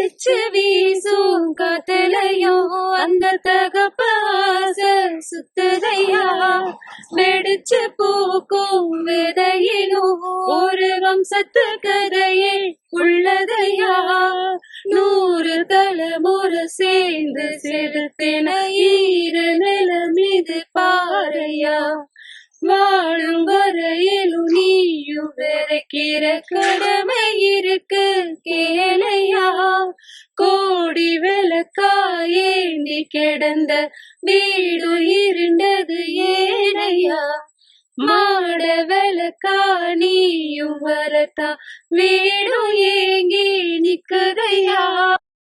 அடிச்சு வீசும் காத்தலையும் அந்த தகப்பாச சுத்துதையா. வெடிச்சு பூக்கும் விதையிலும் ஒரு வம்சத்து கதையே உள்ளதையா. 100 தலைமுறை சேர்ந்து செலுத்தின ஈர நிலம் இது பாறையா. வாழும் வரையிலும் நீயும் விதைக்கிற கடமை இருக்கு கேளையா. கோடி விளக்கா ஏந்தி கிடந்த வீடு இருண்டது ஏனையா. மாட விளக்கா நீயும் வரத்தா வீடும் ஏங்கி நிற்கதையா.